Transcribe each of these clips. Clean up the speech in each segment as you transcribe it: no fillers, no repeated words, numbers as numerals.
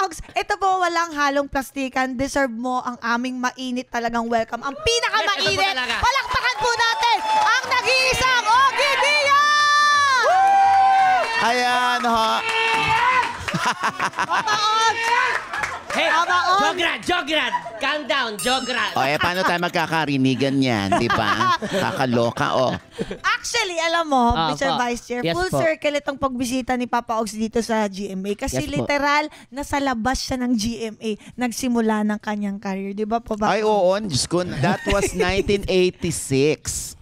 Ogs, ito po walang halong plastikan. Deserve mo ang aming mainit talagang welcome. Ang pinakamainit. Palakpakan po natin ang nag-iisang Ogie Diaz! Ayan, ho. Papa Ogs! Hey, Jograd! Calm down, Jograd! O, paano tayo magkakarinigan yan, di ba? Kakaloka, Actually, alam mo, Mr. Vice Chair, Yes, full circle itong pagbisita ni Papa Ogs dito sa GMA. Kasi Yes, literal, nasa labas siya ng GMA. Nagsimula ng kanyang career. Di ba po, Papa? Ay, oo, Diyos ko. That was 1986.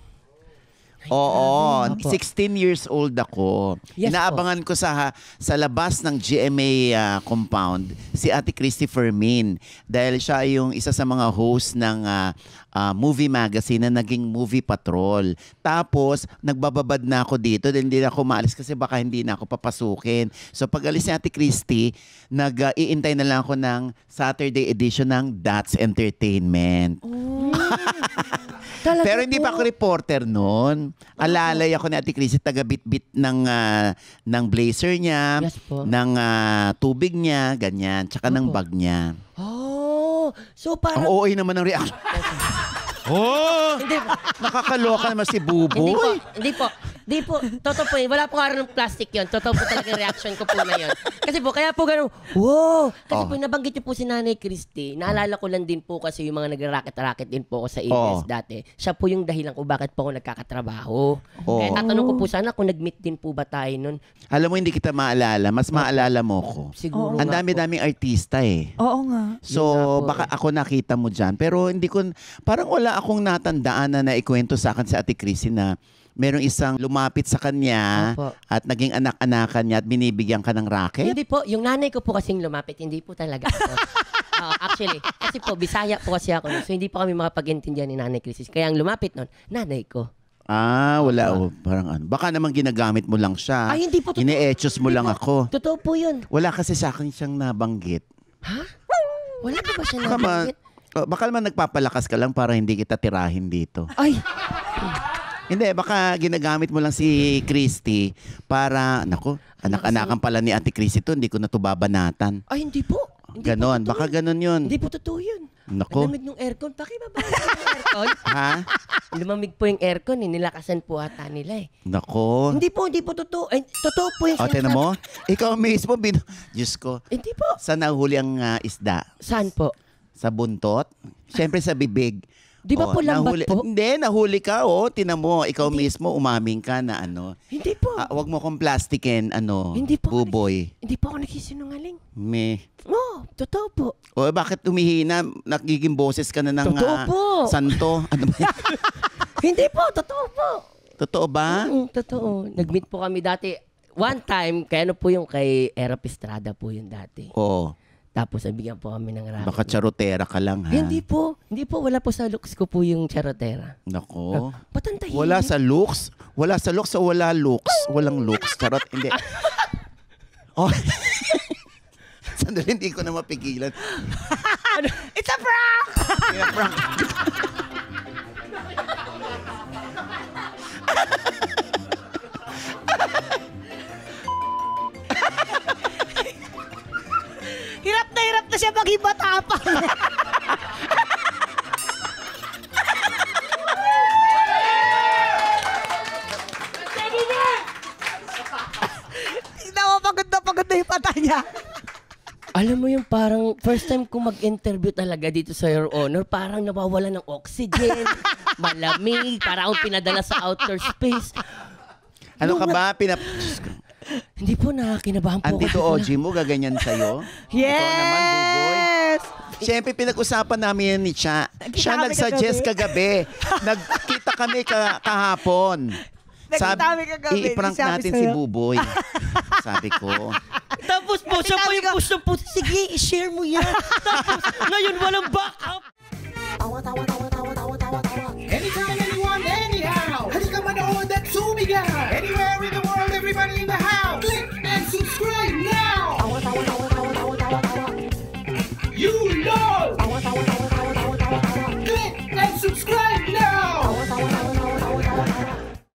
Oo, 16 years old ako. Yes, Inaabangan ko sa labas ng GMA compound si Ate Christy Fermin dahil siya yung isa sa mga host ng movie magazine na naging Movie Patrol. Tapos, nagbababad na ako dito dahil hindi na ako maalis kasi baka hindi na ako papasukin. So, pag alis ni Ate Christy, iintay na lang ako ng Saturday edition ng That's Entertainment. Pero hindi pa ako reporter noon. Alalay ako ni Ate Christy, taga-bit-bit ng blazer niya, ng tubig niya, ganyan, tsaka ng bag niya. Oh, so parang... Ang OA naman ng reaction. Nakakaloka naman si Buboy. Hindi po. Totoo po yun. Wala po karoon ng plastic yun. Totoo po talaga yung reaction ko po na yun. Kasi po, kaya po gano'n, wow! Kasi po, nabanggit niyo po si Nanay Christy. Naalala ko lang din po kasi yung mga nagra-racket-racket din po ako sa ABS dati. Siya po yung dahilan ko bakit po ako nagkakatrabaho. Kaya tatanong ko po sana kung nag-meet din po ba tayo nun. Alam mo, hindi kita maalala. Mas maalala mo ko. Siguro ang dami-daming artista eh. Oo nga. So, baka ako nakita mo dyan. Pero hindi ko, parang wala akong natandaan na naikwento sa akin si Ate Christy na merong isang lumapit sa kanya at naging anak-anakan niya at binibigyan ka ng racket? Hindi po. Yung nanay ko po kasing lumapit. Hindi po talaga ako. Actually, kasi po, Bisaya po kasi ako. So, hindi po kami makapag-intindihan ni Nanay Christy. Kaya ang lumapit nun, nanay ko. Wala. Parang ano. Baka naman ginagamit mo lang siya. Ay, hindi po. Ine-etchos mo lang ako. Totoo po yun. Wala kasi sa akin siyang nabanggit. Ha? Wala ba siya nabanggit? Baka naman nagpapalakas ka lang para hindi kita tirahin dito. Ay! Hindi, baka ginagamit mo lang si Christy para, naku, anak-anakan pala ni Ate Christy to, hindi ko na to babanatan. Ay, hindi po. Ganon, baka ganon yun. Hindi po totoo yun. Naku. Lamig ng aircon. Pakibaba yung aircon. Ha? Lumamig po yung aircon eh. Nilakasan po ata nila eh. Naku. Hindi po totoo. Ay, totoo po yung tinan mo? Ikaw mismo, Diyos ko. Hindi po. Saan nahuli ang isda? Saan po? Sa buntot? Siyempre sa bibig. Di ba po lambat po? Hindi, nahuli ka, tinan mo, ikaw mismo umaming ka na ano. Hindi po. Wag mo kong plastikin, Hindi po. Buboy. Hindi po ako nagsisinungaling. Totoo po. Bakit umihina? Nagiging boses ka na ng totoo po. Santo? Ano ba yan? Hindi po, totoo po. Totoo ba? Totoo. Nag-meet po kami dati. One time, kaya po yung kay Erap Estrada po yung dati. Oo. Tapos nabigyan po kami ng racket. Baka charotera ka lang, ha? Hindi po. Wala po sa looks ko po yung charotera. Nako. Patantahin. Wala sa looks? Wala sa looks o wala looks? Walang looks. Charot, hindi. Sandali, hindi ko na mapigilan. It's a prank! It's a prank. Hirap na siya maging matapang. Tignan mo, pagod na yung mata niya. Alam mo yung parang first time kong mag-interview talaga dito sa Your Honor, parang nawawala ng oxygen, malamig, para akong pinadala sa outer space. Ano ka ba? Hindi po, nakakinabahan po. Andito OG mo, gaganyan sa'yo? Yes! Ikaw naman, Buboy. Siyempre, pinag-usapan namin yan ni Cha. Siya nagsuggest kagabi. Nagkita kami kahapon. I-prank natin si Buboy. Sabi ko. Tapos po, siya pa yung push na po. Sige, i-share mo yan. Tapos, ngayon walang backup. Anytime, anyone, anyhow. Halika manood at sumigaw.